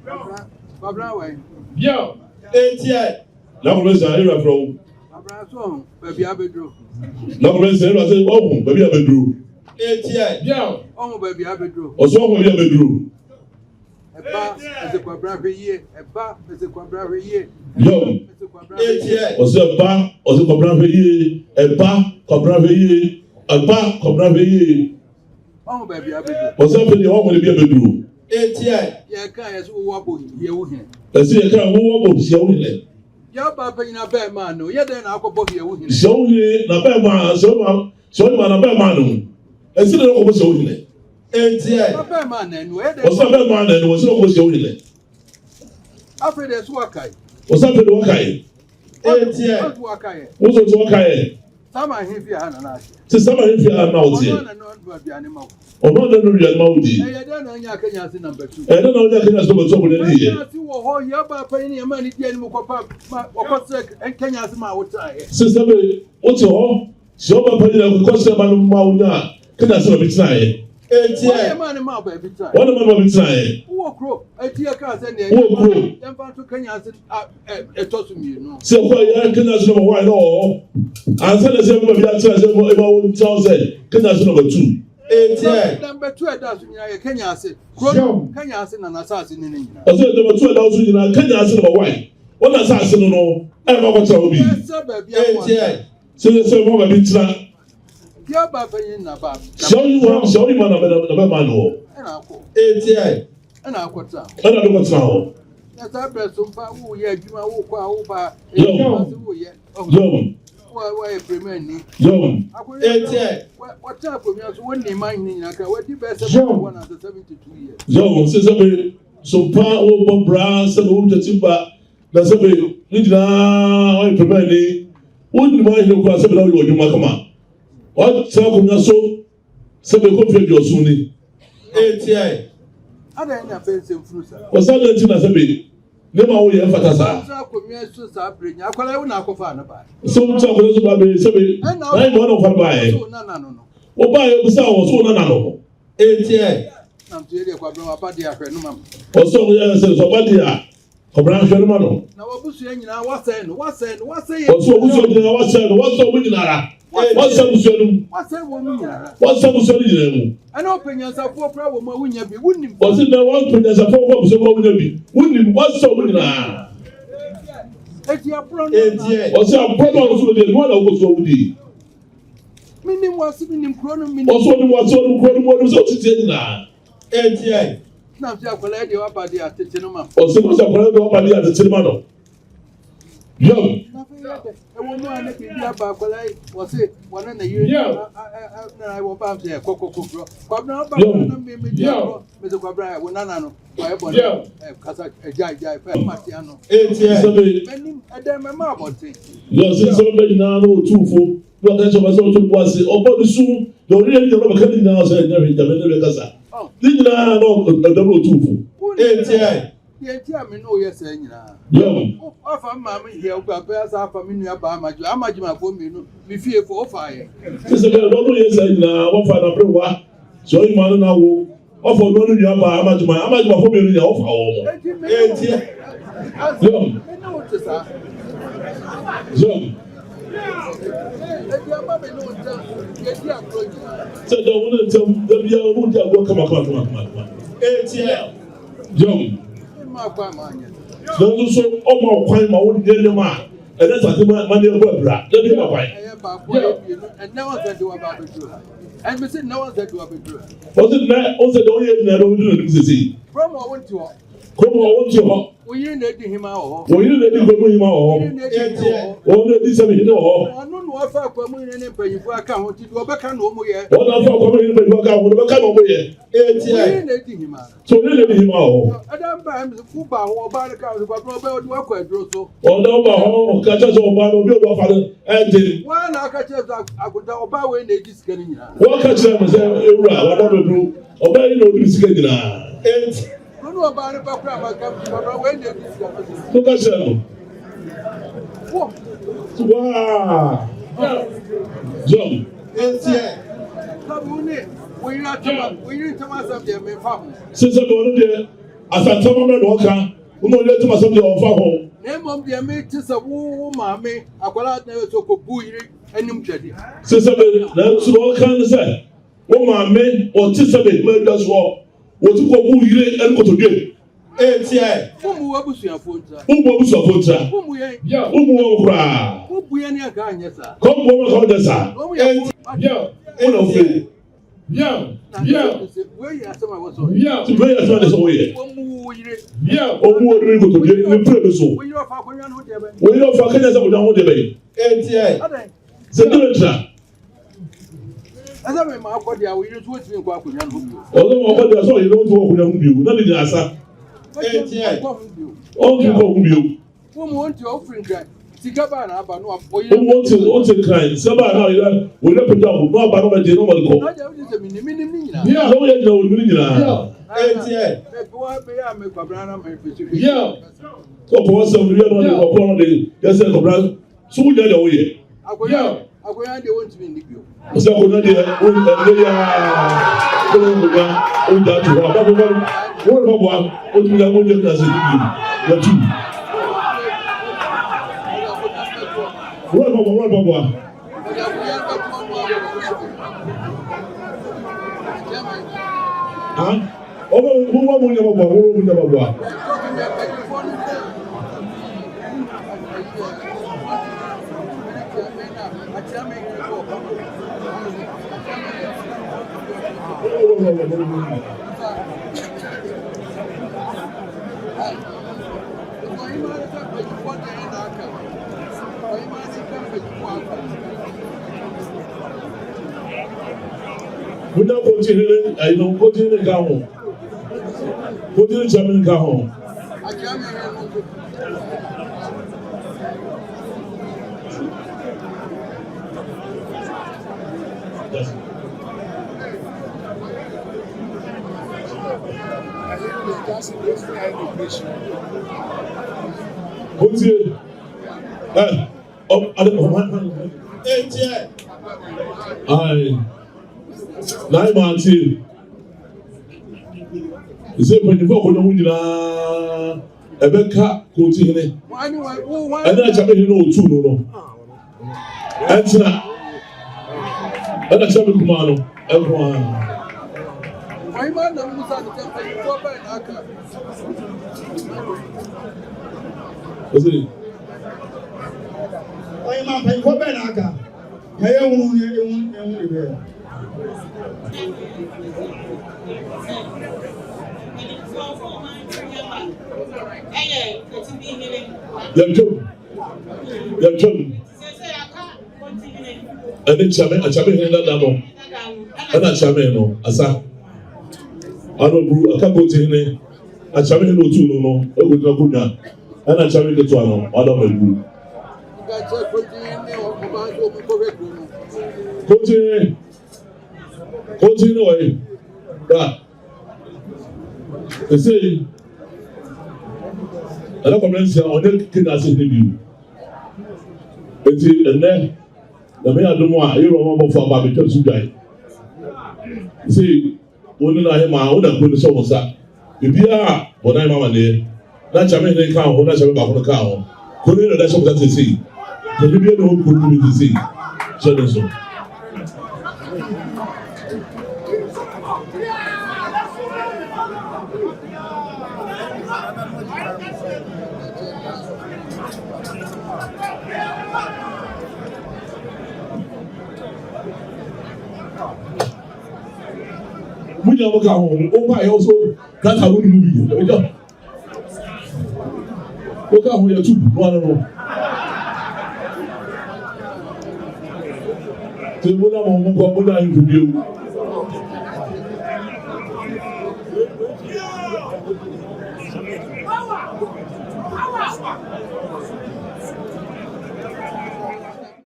Babra way. Yo, ATI. Laborers are here from. Babra so, baby Abedro. Laborers are here, oh, baby Abedro. ATI. Yo, oh, baby Abedro. Or so, baby Abedro. A bar is a quadra year, a bar is a quadra year. Yo, ATI. Or so, a bar, or so, quadra year, a bar, quadra year, a bar, quadra year. Oh, baby Abedro. Or so, baby, oh, baby Abedro. ATI. Yeah, can't wobble here. I see a car who wobbles your own. Your papa in a bad man, no, yet then I'll go here with him. So, na bad man, so man, a bad man. I see the local so in it. ATI. A bad man, and where was a bad man and was no so in it. After there's Wakai. Was up in Wakai. ATI. Wakai. Was it Wakai? Some I hear Hannah. To some if you are now here. Or not the real Maudi. I don't know Yakanya's number 2. I don't know that Kenya's number 2 with any year. Yaba paying money, and Kenya's mouth. Sister, what's your so paying a question about Mauna? Can I say a bit tonight? ATI. One of my baby tonight. Walk rope, a tear cars and then to Kenya's a toss to me. So, Kenya's number 1 or I said the same about 1,000. Kenya's number 2. Number 2 doesn't Kenya say, Kenya and an assassin in India. I said number 2,000 in Kenya number 1. One assassin, no, I'm not going to be. So the same woman be trying. Your papa in about. Show you man of man. And I'll go. ATI. And I'll go down. And I don't want to know. That's our best. Who yet you are over. Yo. Why, Premier? Yo. ATI. What type of yours wouldn't you mind in a car? What the best of 172 years? Yo, says so power brass and all the timber. That's a way. I prepare me. Wouldn't mind you cross about what you come on. What talk on your soul? Said the coffee your sunni. ATI. I don't have a fancy fruit. Was that letting us a bit? Never will you emphasize. So talk on us about me. I'm one of her by. No. What by a sound no. ATI. I'm telling you, I'm party. I friend, no, or so yes, so Badia. Cobran Shermano. Now, what's saying? What's saying? What's up? I know opinions are for problem. Wouldn't you be? Wouldn't was it the one thing as a form of so wouldn't what's so winning? Was a problem with the one of was so deep. Meaning was meaning chrono. Also, what's all the so ATI. Now, you are lady up at the Atenoma. Or so was a brother up at the Atenoma. Young. A woman was it 1 in a year? I will bounce there. Coco, Mr. Cabra, when I know, a jai, Martiano. And then my mother said, yes, somebody now 2 4. Well, that's what I was about the soon. The really don't now said never. Oh, didn't I know the double 2 4? ATI. Yeah, tell me no, yes, and yo. Off a mammy here, but bears are familiar by my Amajima for me, be fear for fire. Yes, one father, what? So you want to know. Offer no new Amajima for me in the offer. Young. So don't want to tell them you won't come on. ATL. Young. Don't so all my crime, I wouldn't get them out. And that's what the money of Barbara. Let me know. And no one said do about the truth. And we said no one said do about the truth. Was it that also don't you do it? From what went to come on, what's your we didn't him out. Well, you didn't go him out. All the same, you know. I don't know if I come in and pay you for account to go back and no more yet. What I'm coming in and come over here. So you let him out. I don't buy him the football or buy the car, but Robert work with Drosso. Or no, catch us all by the build of father. And why not catch us? I could tell about when they just getting what catch them as whatever do. Obey no discussion. No about it, but when they discuss. Look at them. Wow. John. We are Thomas of them, my father. Since I'm going there, asantama mɛ na ɔka ɔmo ɔyɛ tuma sɔm de ɔfa hɔ. Na mmom deɛ me te sɛ wo maame akwara na so ko bu yiri anim twɛde. Sɛ bɛ na nso ɔka ne sɛ wo maame ɔte sɛ bɛ ma dwa soɔ wɔte kɔ bu yiri ɛne kotodwe. Etie. Umu wabusuafo ntra. Umu abusuafo ntra. Umu yɛn. Umu wɔn koraa. Ubu yɛn ni aka anyɛ saa. Kɔn bɔ ma kɔn dɛ saa. Yo. Wọ́n fẹ́. Yo. Where you are some of us. Yo. Ti bẹ́ẹ̀ yà sọ́nà ẹ̀sọ́ wọ́n yẹ. Yo. Omu wo ni kòtò bí ní pèrè mi so. Wọ́n yóò fa kẹ́nyà sẹ́ kò ní àwọn ọ̀dẹ̀ bẹ́ẹ̀. Etie. Sẹ́dúró tira. Ẹsẹ̀ mi máa kọ́ di àwọn yìí tó ti fi nkọ́ akùnrin àná. Ọ̀dọ́ wọn kọ́ di aṣọ yìí lọ́wọ́ tí wọ́n kùnrin àhún bìí o. Náà ni di àṣà. Etie. Ọ̀n kì í kọ́ ọ̀hún bìí o. Wọ́n mu wọ́n ti ọ̀fìn nkran. Sika bá náà bá náà oyè. Wọ́n ti nkran. Sábà náà yẹ wọ́n yẹ pẹ̀lú àwọn náà bá náà bá jẹ náà wọ́n kọ́. N'ọjà ó ti sẹ̀ mímí nyina. Lọ́wọ́ yẹ jìnnà òmìnir nyinaa. Etie. Ẹ̀kọ́ wa bẹ yà mí kwabra náà mẹ́ fèsì. Yo. Ọ̀pọ̀ wọn sẹ́wọ̀n yẹ náà ọ̀pọ̀ wọn de yẹsẹ̀ kọ̀bra sọ́wọ́ jẹ́ ẹ̀wọ̀ yẹ. Akoya de wọ́n ti mi níbi o. Ọ̀sẹ̀ kò náà di ẹ̀ ọ̀ ẹ̀ yà kó ló ń bọ̀ yà ó jà tó wà. Báwo wọ́n bá bọ̀ wá ó tún yà ó jẹ́ kí nàṣẹ́ níbi yà tù. Wọ́n bá bọ̀ wá. Ọmọ wọ́n mú yẹ bọ̀ wá wọ́n mú yẹ bọ̀ wá. Muna continue, I know continue down. Continue jamming down. Continue. Aye. Nine months here. You say when you walk on the wind, Rebecca continue. And then I tell you no two no. Answer. And I tell you Kumano. Everyone. My man, I'm Musa. What's it? Oye ma pa ko be na aka. Ya ye hu be. Yam chum. And then chame here that no. And I chame no asa. I don't brew a couple thing. I chame no two no. E go na kunya. And I chame the two no. I don't brew. Continue away. That. They say, I don't comment here on the kid as a debut. It's and then the mayor don't want you remember for about because you die. See, when I am out and put the song that if you are what I'm on there, that's a man they can't hold us about the car. Couldn't that's what they see. Can you be the whole community see? So that's all. When you look at home, oh my, also that's how we move. Look at home, you're too. One so when I'm on, I'm going to